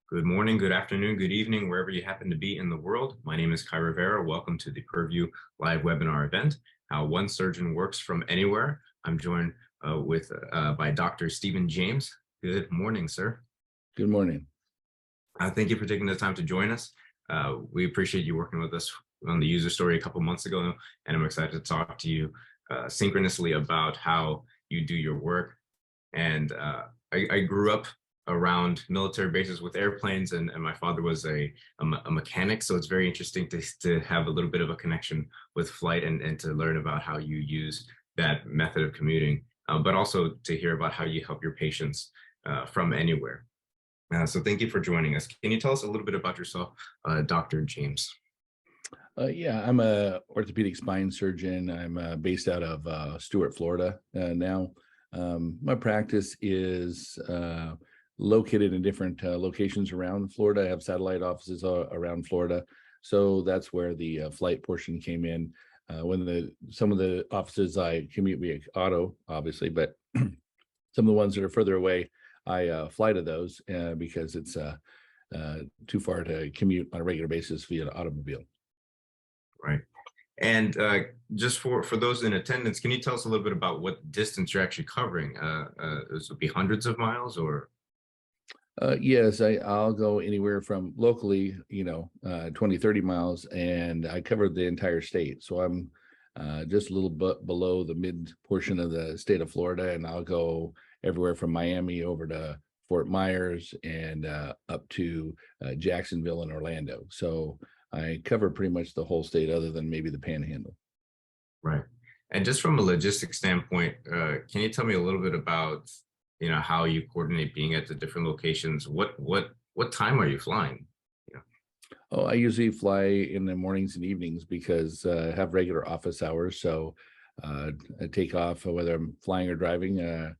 Good morning, good afternoon, good evening, wherever you happen to be in the world. My name is Kai Rivera. Welcome to the Purview live webinar event, How One Surgeon Works from Anywhere. I'm joined by Dr. Stephen James. Good morning, sir. Good morning. Thank you for taking the time to join us. We appreciate you working with us on the user story a couple months ago, and I'm excited to talk to you synchronously about how you do your work. And I grew up around military bases with airplanes, and my father was a mechanic, so it's very interesting to have a little bit of a connection with flight and to learn about how you use that method of commuting, but also to hear about how you help your patients from anywhere. So thank you for joining us. Can you tell us a little bit about yourself, Dr. James? Yeah, I'm a orthopedic spine surgeon. I'm based out of Stuart, Florida now. My practice is located in different locations around Florida. I have satellite offices around Florida. So that's where the flight portion came in. Some of the offices I commute via auto, obviously, but some of the ones that are further away, I fly to those because it's too far to commute on a regular basis via an automobile. Right. And just for those in attendance, can you tell us a little bit about what distance you're actually covering? This would be hundreds of miles, or? Yes, I'll go anywhere from locally, 20, 30 miles, and I cover the entire state. So I'm just a little bit below the mid portion of the state of Florida, and I'll go everywhere from Miami over to Fort Myers and up to Jacksonville and Orlando. So I cover pretty much the whole state other than maybe the Panhandle. Right. And just from a logistics standpoint, can you tell me a little bit about how you coordinate being at the different locations? What time are you flying? Oh, I usually fly in the mornings and evenings because I have regular office hours. So I take off whether I'm flying or driving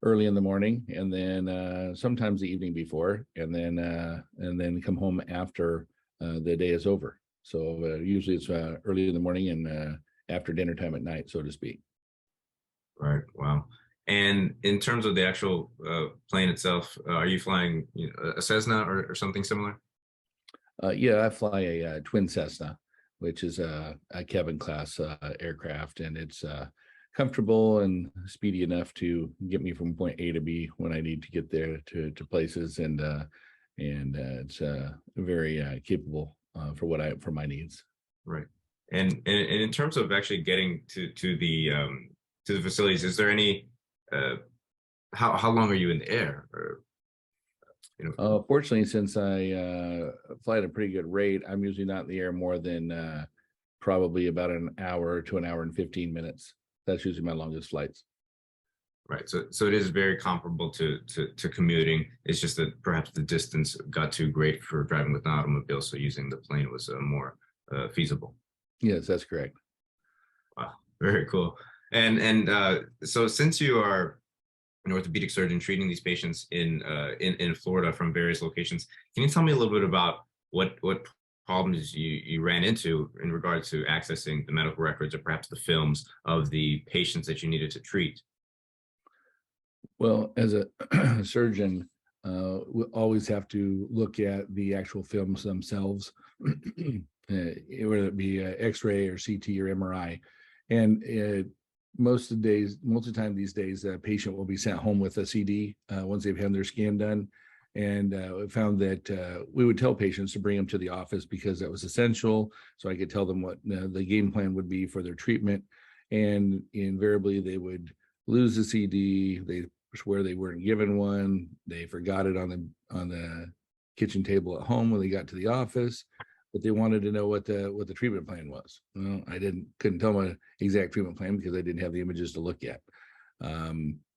early in the morning, and then sometimes the evening before, and then come home after the day is over. So usually it's early in the morning and after dinner time at night, so to speak. Right. Wow. And in terms of the actual plane itself, are you flying a Cessna or something similar? Yeah, I fly a twin Cessna, which is a cabin class aircraft, and it's comfortable and speedy enough to get me from point A to B when I need to get there to places, and it's very capable for my needs. Right. And in terms of actually getting to the facilities, is there any how long are you in the air? Or, Fortunately, since I fly at a pretty good rate, I'm usually not in the air more than probably about an hour to an hour and 15 minutes. That's usually my longest flights. Right. So it is very comparable to commuting. It's just that perhaps the distance got too great for driving with an automobile, so using the plane was more feasible. Yes, that's correct. Wow, very cool. And so since you are an orthopedic surgeon treating these patients in Florida from various locations, can you tell me a little bit about what problems you ran into in regard to accessing the medical records or perhaps the films of the patients that you needed to treat? Well, as a surgeon, we always have to look at the actual films themselves, whether it be X-ray or CT or MRI. And most of the time these days, a patient will be sent home with a CD once they've had their scan done. And we found that we would tell patients to bring them to the office because that was essential. So I could tell them what the game plan would be for their treatment. And invariably, they would lose the CD. They swear they weren't given one. They forgot it on the kitchen table at home when they got to the office. But they wanted to know what the treatment plan was. Well, I couldn't tell them an exact treatment plan because I didn't have the images to look at.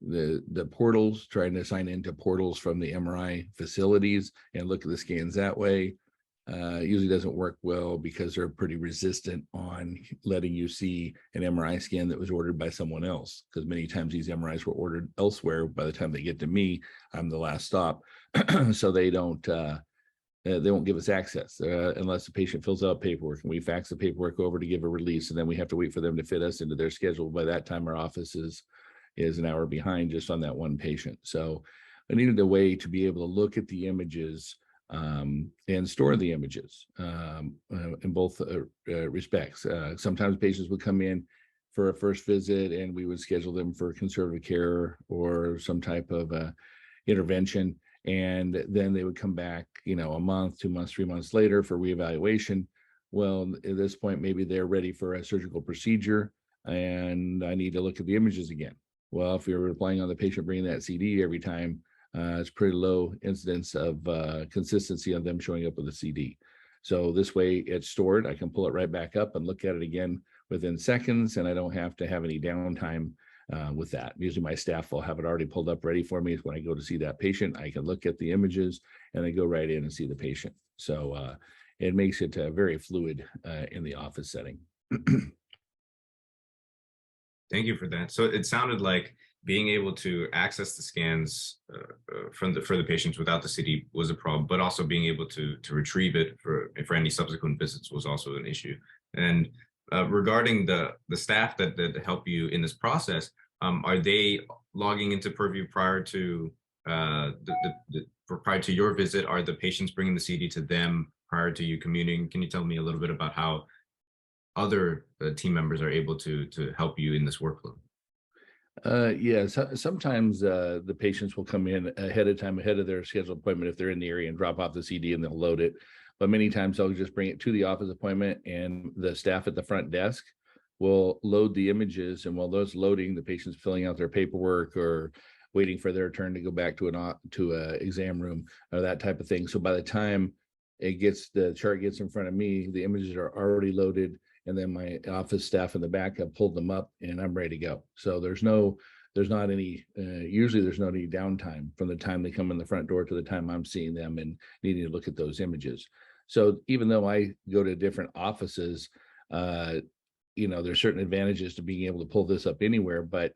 The portals, trying to sign into portals from the MRI facilities and look at the scans that way, usually doesn't work well because they're pretty resistant on letting you see an MRI scan that was ordered by someone else, because many times these MRIs were ordered elsewhere. By the time they get to me, I'm the last stop. So they won't give us access unless the patient fills out paperwork, and we fax the paperwork over to give a release, and then we have to wait for them to fit us into their schedule. By that time, our office is an hour behind just on that one patient. So I needed a way to be able to look at the images and store the images in both respects. Sometimes patients would come in for a first visit and we would schedule them for conservative care or some type of intervention. And then they would come back, a month, 2 months, 3 months later for reevaluation. Well, at this point, maybe they're ready for a surgical procedure and I need to look at the images again. Well, if you're relying on the patient bringing that CD every time, it's pretty low incidence of consistency on them showing up with a CD. So this way it's stored. I can pull it right back up and look at it again within seconds, and I don't have to have any downtime with that. Usually my staff will have it already pulled up ready for me. When I go to see that patient, I can look at the images and then go right in and see the patient. So it makes it very fluid in the office setting. Thank you for that. So it sounded like being able to access the scans for the patients without the CD was a problem, but also being able to retrieve it for any subsequent visits was also an issue. And regarding the staff that help you in this process, are they logging into Purview prior to prior to your visit? Are the patients bringing the CD to them prior to you commuting? Can you tell me a little bit about how other team members are able to help you in this workflow? Yes, sometimes the patients will come in ahead of time, ahead of their scheduled appointment if they're in the area, and drop off the CD and they'll load it. But many times they'll just bring it to the office appointment and the staff at the front desk will load the images. And while those loading, the patient's filling out their paperwork or waiting for their turn to go back to an exam room or that type of thing. So by the time the chart gets in front of me, the images are already loaded. And then my office staff in the back have pulled them up and I'm ready to go. So usually there's not any downtime from the time they come in the front door to the time I'm seeing them and needing to look at those images. So even though I go to different offices, there's certain advantages to being able to pull this up anywhere, but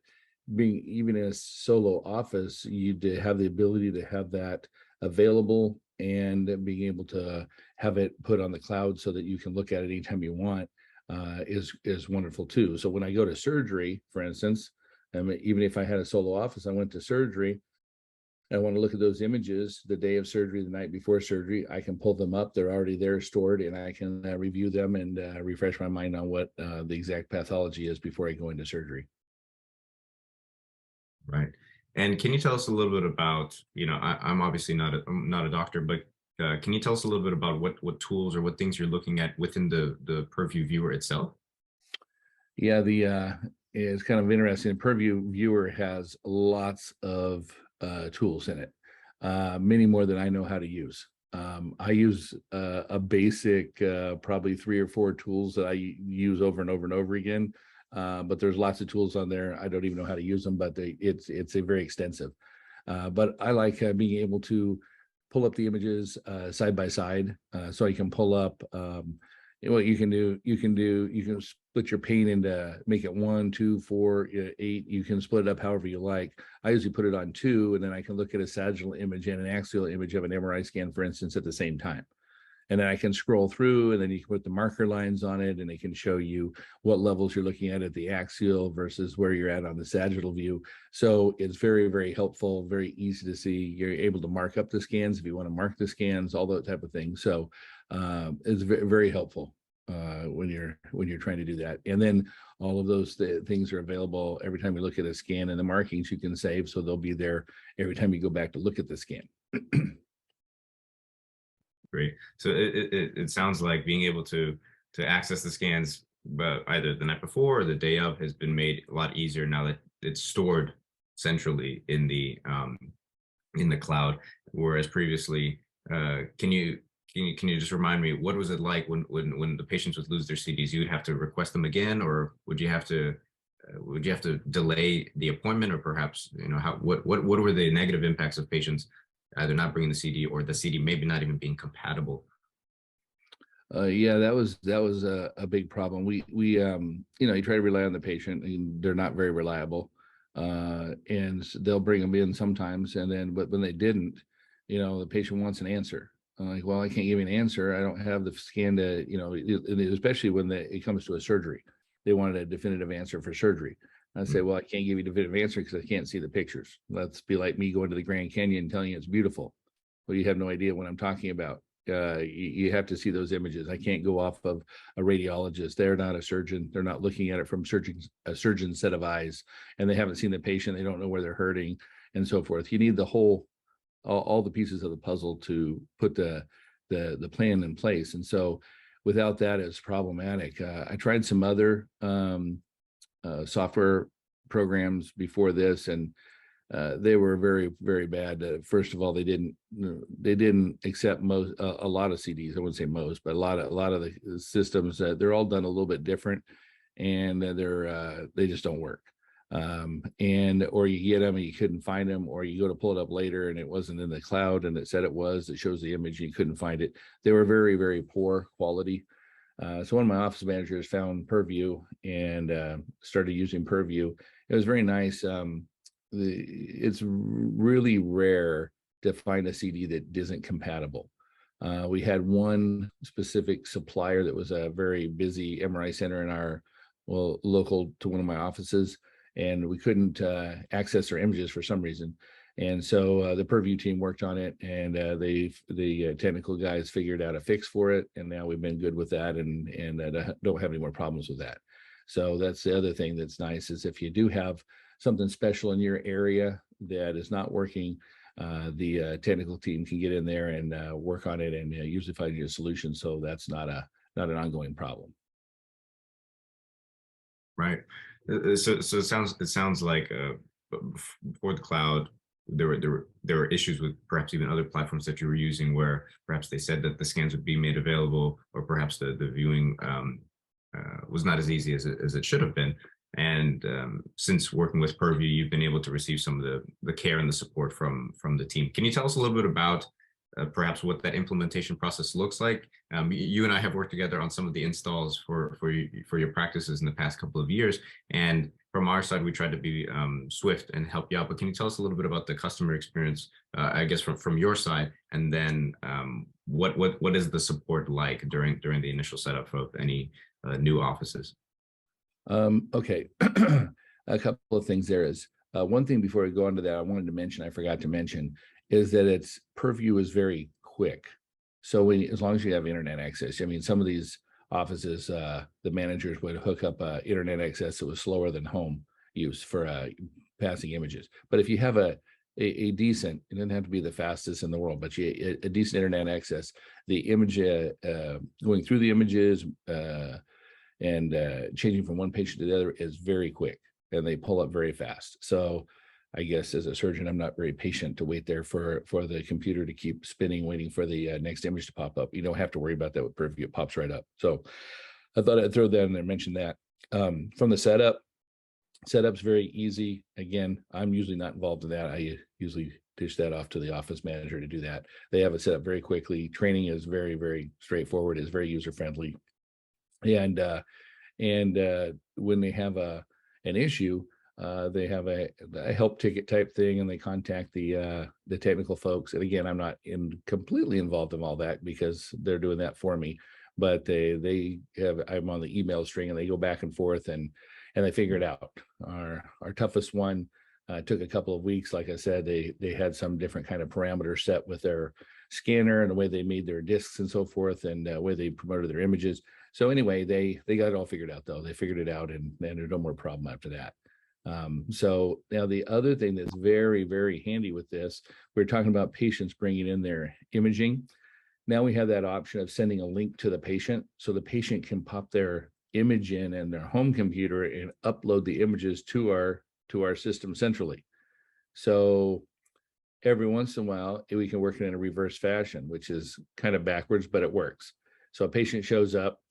being even in a solo office, you have the ability to have that available and being able to have it put on the cloud so that you can look at it anytime you want. Is wonderful too. So when I go to surgery, for instance, even if I had a solo office, I went to surgery, I want to look at those images the day of surgery, the night before surgery, I can pull them up. They're already there stored and I can review them and refresh my mind on what the exact pathology is before I go into surgery. Right. And can you tell us a little bit about, I'm obviously I'm not a doctor, but can you tell us a little bit about what tools or what things you're looking at within the Purview viewer itself? Yeah, it's kind of interesting. The Purview viewer has lots of tools in it, many more than I know how to use. I use a basic, probably 3 or 4 tools that I use over and over and over again. But there's lots of tools on there. I don't even know how to use them, but it's a very extensive. But I like being able to pull up the images side by side, so you can pull up what you can split your pane into, make it 1, 2, 4, 8. You can split it up however you like. I usually put it on 2, and then I can look at a sagittal image and an axial image of an MRI scan, for instance, at the same time. And then I can scroll through, and then you can put the marker lines on it, and it can show you what levels you're looking at the axial versus where you're at on the sagittal view. So it's very, very helpful, very easy to see. You're able to mark up the scans if you want to mark the scans, all that type of thing. So it's very, very helpful when you're trying to do that. And then all of those things are available every time you look at a scan, and the markings you can save, so they'll be there every time you go back to look at the scan. Great. So it sounds like being able to access the scans either the night before or the day of has been made a lot easier now that it's stored centrally in the cloud, whereas previously, can you just remind me, what was it like when the patients would lose their CDs? You would have to request them again, or would you have to delay the appointment, or perhaps what were the negative impacts of patients either not bringing the CD or the CD maybe not even being compatible? Yeah, that was a big problem. We you try to rely on the patient, and they're not very reliable, and they'll bring them in sometimes, and then but when they didn't, the patient wants an answer. Like, well, I can't give you an answer. I don't have the scan to, especially when it comes to a surgery, they wanted a definitive answer for surgery. I say, well, I can't give you a definitive answer because I can't see the pictures. Let's be like me going to the Grand Canyon and telling you it's beautiful. Well, you have no idea what I'm talking about. You have to see those images. I can't go off of a radiologist. They're not a surgeon. They're not looking at it from a surgeon's set of eyes, and they haven't seen the patient. They don't know where they're hurting and so forth. You need the whole, all the pieces of the puzzle to put the plan in place. And so without that, it's problematic. I tried some other software programs before this, and they were very, very bad. First of all, they didn't accept most a lot of CDs. I wouldn't say most, but a lot of the systems. They're all done a little bit different, and they just don't work. And or you get them and you couldn't find them, or you go to pull it up later and it wasn't in the cloud and it said it was. It shows the image and you couldn't find it. They were very, very poor quality. So one of my office managers found Purview and started using Purview. It was very nice. It's really rare to find a CD that isn't compatible. We had one specific supplier that was a very busy MRI center in our, well, local to one of my offices, and we couldn't access their images for some reason. And so the Purview team worked on it, and the technical guys figured out a fix for it, and now we've been good with that, and don't have any more problems with that. So that's the other thing that's nice, is if you do have something special in your area that is not working, the technical team can get in there and work on it and usually find you a solution. So that's not an ongoing problem. Right. So it sounds like before the cloud, there were issues with perhaps even other platforms that you were using, where perhaps they said that the scans would be made available, or perhaps the viewing was not as easy as it should have been. And since working with Purview, you've been able to receive some of the care and the support from the team. Can you tell us a little bit about perhaps what that implementation process looks like? You and I have worked together on some of the installs for your practices in the past couple of years, and from our side, we tried to be swift and help you out. But can you tell us a little bit about the customer experience, I guess from your side, and then what is the support like during the initial setup of any new offices? Okay, a couple of things there is. One thing before I go on to that, I wanted to mention, I forgot to mention, is that its Purview is very quick. So as long as you have internet access, I mean, some of these offices, the managers would hook up internet access that was slower than home use for passing images. But if you have a decent, it doesn't have to be the fastest in the world, but a decent internet access, the image going through the images and changing from one patient to the other is very quick, and they pull up very fast. So I guess as a surgeon, I'm not very patient to wait there for the computer to keep spinning, waiting for the next image to pop up. You don't have to worry about that with Purview. It pops right up. So I thought I'd throw that in there and mention that. From the setup's very easy. Again, I'm usually not involved in that. I usually dish that off to the office manager to do that. They have it set up very quickly. Training is very, very straightforward. It's very user-friendly. And when they have an issue, they have a help ticket type thing, and they contact the technical folks. And again, I'm not completely involved in all that because they're doing that for me. But I'm on the email string, and they go back and forth, and they figure it out. Our toughest one took a couple of weeks. Like I said, they had some different kind of parameters set with their scanner and the way they made their discs and so forth, and the way they promoted their images. So anyway, they got it all figured out, though. They figured it out, and there's no more problem after that. So now the other thing that's very, very handy with this, we're talking about patients bringing in their imaging. Now we have that option of sending a link to the patient, so the patient can pop their image in their home computer and upload the images to our system centrally. So every once in a while, we can work it in a reverse fashion, which is kind of backwards, but it works. So a patient shows up,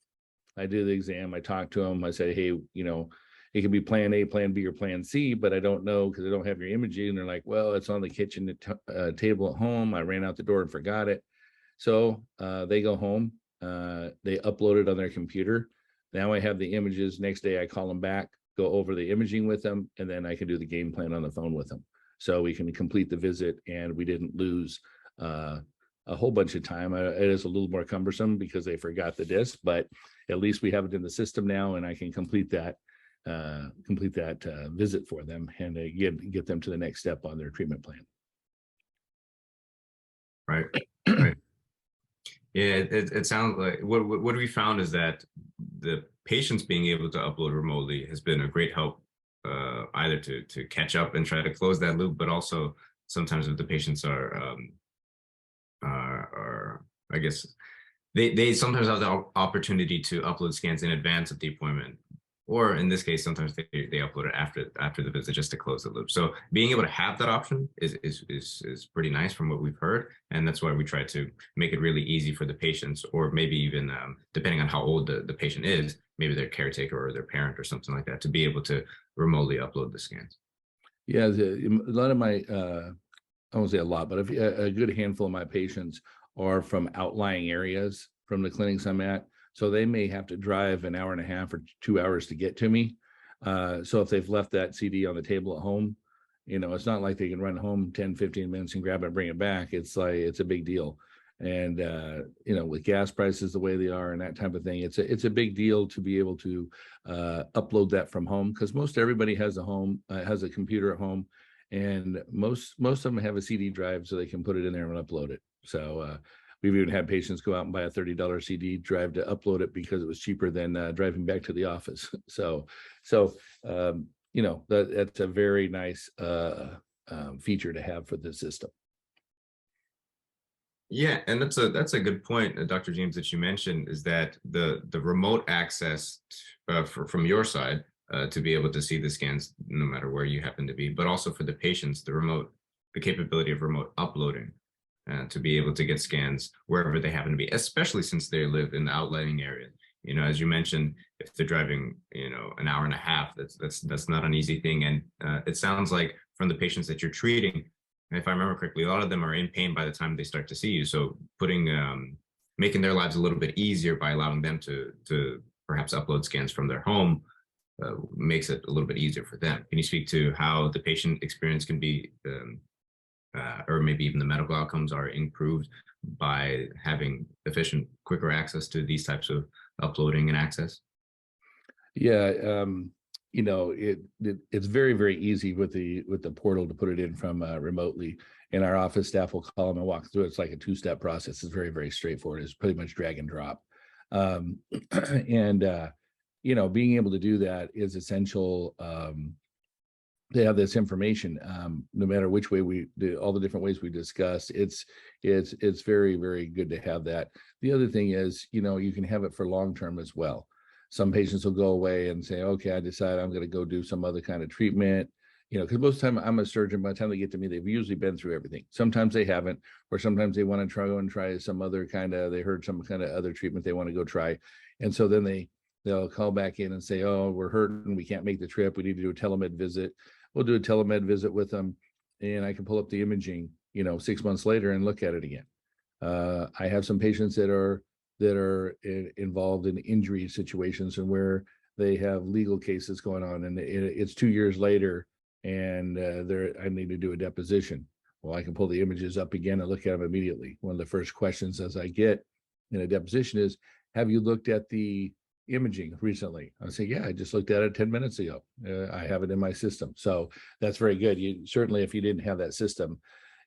I do the exam, I talk to them, I say, hey, it could be plan A, plan B, or plan C, but I don't know because I don't have your imaging. And they're like, well, it's on the kitchen table at home. I ran out the door and forgot it. So they go home, they upload it on their computer. Now I have the images. Next day I call them back, go over the imaging with them, and then I can do the game plan on the phone with them. So we can complete the visit, and we didn't lose a whole bunch of time. It is a little more cumbersome because they forgot the disc, but at least we have it in the system now, and I can complete that visit for them and get them to the next step on their treatment plan. Right. Right. Yeah, it sounds like what we found is that the patients being able to upload remotely has been a great help, either to catch up and try to close that loop, but also sometimes if the patients are I guess they sometimes have the opportunity to upload scans in advance of the appointment, or in this case, sometimes they upload it after the visit just to close the loop. So being able to have that option is pretty nice from what we've heard, and that's why we try to make it really easy for the patients, or maybe even depending on how old the patient is, maybe their caretaker or their parent or something like that, to be able to remotely upload the scans. Yeah, a lot of my, I won't say a lot, but a good handful of my patients are from outlying areas from the clinics I'm at. So they may have to drive an hour and a half or 2 hours to get to me. So if they've left that CD on the table at home, it's not like they can run home 10, 15 minutes and grab it and bring it back. It's like, it's a big deal. And, with gas prices the way they are and that type of thing, it's a big deal to be able to upload that from home, because most everybody has has a computer at home, and most of them have a CD drive so they can put it in there and upload it. So we've even had patients go out and buy a $30 CD drive to upload it because it was cheaper than driving back to the office. So that's a very nice feature to have for the system. Yeah, and that's a good point, Dr. James, that you mentioned, is that the remote access from your side, to be able to see the scans no matter where you happen to be, but also for the patients, the capability of remote uploading, to be able to get scans wherever they happen to be, especially since they live in the outlying area. As you mentioned, if they're driving, an hour and a half, that's not an easy thing. And it sounds like from the patients that you're treating, if I remember correctly, a lot of them are in pain by the time they start to see you. So making their lives a little bit easier by allowing them to perhaps upload scans from their home, makes it a little bit easier for them. Can you speak to how the patient experience can be, or maybe even the medical outcomes are improved by having efficient, quicker access to these types of uploading and access? Yeah, it's very, very easy with the portal to put it in from remotely, and our office staff will call them and walk through it. It's like a two-step process. It's very, very straightforward. It's pretty much drag and drop. And being able to do that is essential. They have this information, no matter which way we do, all the different ways we discussed. It's very, very good to have that. The other thing is, you can have it for long term as well. Some patients will go away and say, okay, I decide I'm going to go do some other kind of treatment, because most of the time I'm a surgeon. By the time they get to me, they've usually been through everything. Sometimes they haven't, or sometimes they want to try some other they heard some kind of other treatment they want to go try. And so then they'll call back in and say, oh, we're hurting, we can't make the trip, we need to do a telemed visit. We'll do a telemed visit with them, and I can pull up the imaging, 6 months later and look at it again. I have some patients that are involved in injury situations and where they have legal cases going on, and it's 2 years later, and I need to do a deposition. Well, I can pull the images up again and look at them immediately. One of the first questions as I get in a deposition is, have you looked at the imaging recently? I say, yeah, I just looked at it 10 minutes ago. I have it in my system. So that's very good. You certainly, if you didn't have that system,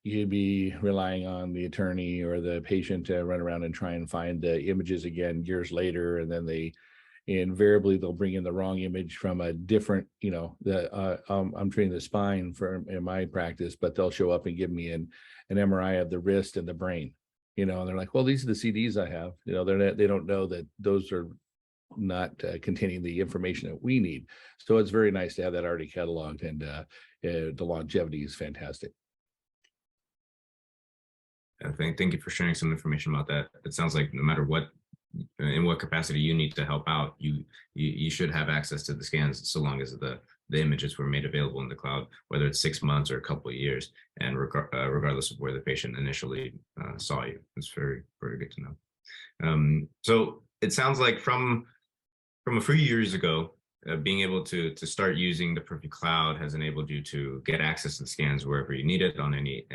you'd be relying on the attorney or the patient to run around and try and find the images again years later. And then they'll bring in the wrong image from a different, I'm treating the spine in my practice, but they'll show up and give me an MRI of the wrist and the brain, and they're like, well, these are the CDs I have. They don't know that those are not containing the information that we need. So it's very nice to have that already cataloged, and the longevity is fantastic. Thank you for sharing some information about that. It sounds like no matter in what capacity you need to help out, you should have access to the scans, so long as the images were made available in the cloud, whether it's 6 months or a couple of years, and regardless of where the patient initially saw you. It's very, very good to know. So it sounds like from a few years ago, being able to start using the Purview Cloud has enabled you to get access to the scans wherever you need it, on any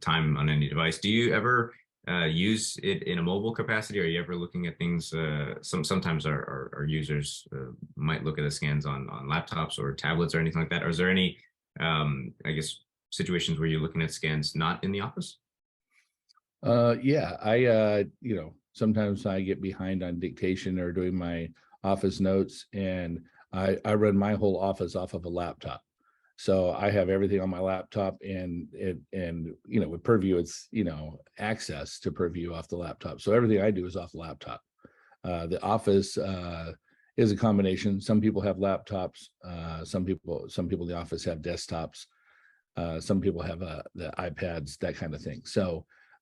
time, on any device. Do you ever use it in a mobile capacity? Are you ever looking at things? Sometimes our users might look at the scans on laptops or tablets or anything like that. Or is there any, I guess, situations where you're looking at scans not in the office? Yeah, sometimes I get behind on dictation or doing my office notes, and I run my whole office off of a laptop. So I have everything on my laptop, and with Purview, it's access to Purview off the laptop. So everything I do is off the laptop. The office is a combination. Some people have laptops. Some people in the office have desktops. Some people have the iPads, that kind of thing.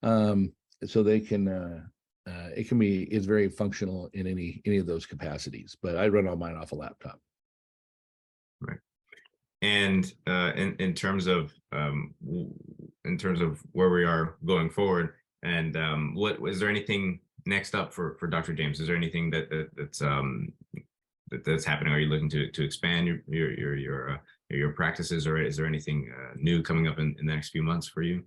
Um, so they can it's very functional in any of those capacities. But I run all mine off a laptop. Right. And in terms of where we are going forward, and what is there anything next up for Dr. James? Is there anything that's happening? Are you looking to expand your practices, or is there anything new coming up in the next few months for you?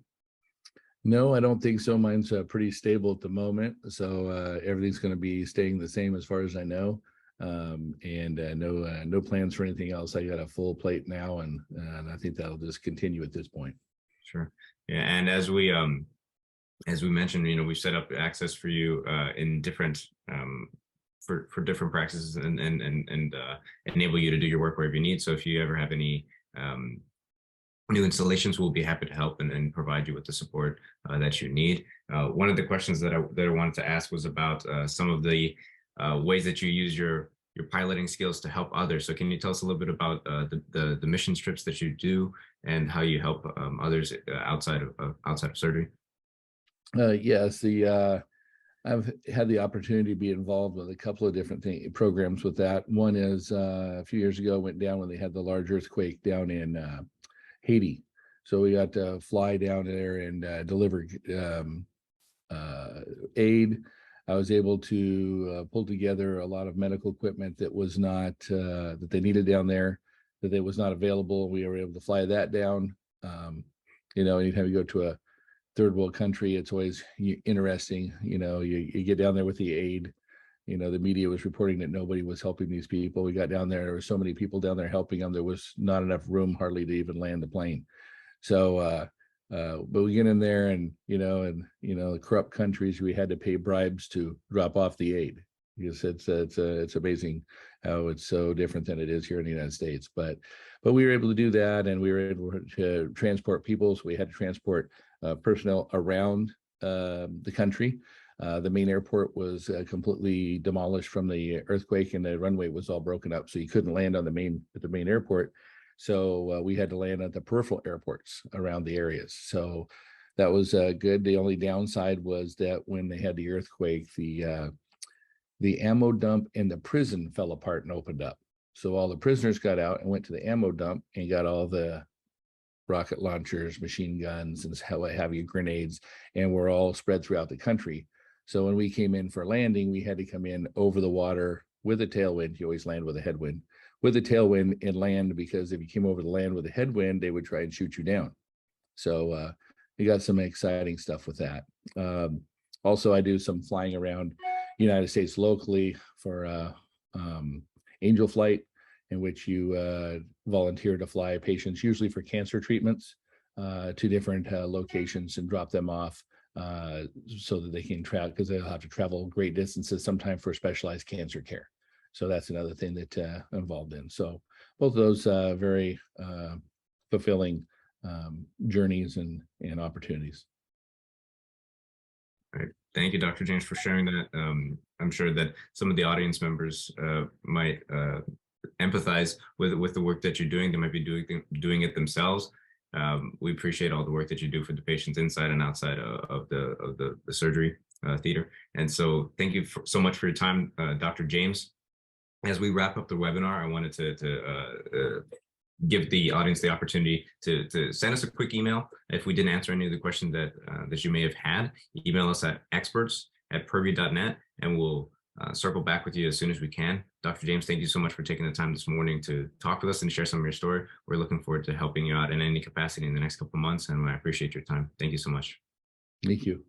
No, I don't think so. Mine's pretty stable at the moment. So everything's going to be staying the same as far as I know. And no plans for anything else. I got a full plate now, and I think that'll just continue at this point. Sure. Yeah, and as we mentioned, we've set up access for you in different for different practices, and enable you to do your work wherever you need. So if you ever have any new installations, we'll be happy to help and provide you with the support that you need. One of the questions that I wanted to ask was about some of the ways that you use your piloting skills to help others. So can you tell us a little bit about the mission trips that you do and how you help others outside of surgery? Yes, I've had the opportunity to be involved with a couple of different programs with that. One is a few years ago, went down when they had the large earthquake down in Haiti. So we got to fly down there and deliver aid. I was able to pull together a lot of medical equipment that was not that they needed down there, that it was not available. We were able to fly that down. Anytime you go to a third world country, it's always interesting. You get down there with the aid. The media was reporting that nobody was helping these people. We got down there were so many people down there helping them. There was not enough room hardly to even land the plane. So, but we get in there, and the corrupt countries, we had to pay bribes to drop off the aid, because it's amazing how it's so different than it is here in the United States. But we were able to do that, and we were able to transport people. So we had to transport personnel around the country. The main airport was completely demolished from the earthquake, and the runway was all broken up, so you couldn't land on the main airport. So we had to land at the peripheral airports around the areas. So that was good. The only downside was that when they had the earthquake, the ammo dump in the prison fell apart and opened up. So all the prisoners got out and went to the ammo dump and got all the rocket launchers, machine guns, and what have you, grenades, and were all spread throughout the country. So when we came in for landing, we had to come in over the water with a tailwind. You always land with a headwind. With a tailwind and land, because if you came over the land with a headwind, they would try and shoot you down. So we got some exciting stuff with that. Also, I do some flying around United States locally for Angel Flight, in which you volunteer to fly patients, usually for cancer treatments, to different locations and drop them off so that they can travel, because they'll have to travel great distances sometime for specialized cancer care. So that's another thing that I'm involved in. So both of those very fulfilling journeys and opportunities. All right. Thank you, Dr. James, for sharing that. I'm sure that some of the audience members might empathize with the work that you're doing. They might be doing it themselves. We appreciate all the work that you do for the patients inside and outside of the surgery theater. And so thank you so much for your time, Dr. James. As we wrap up the webinar, I wanted to give the audience the opportunity to send us a quick email if we didn't answer any of the questions that you may have had. Email us at experts@purview.net, and we'll circle back with you as soon as we can. Dr. James, thank you so much for taking the time this morning to talk with us and share some of your story. We're looking forward to helping you out in any capacity in the next couple of months, and I appreciate your time. Thank you so much. Thank you.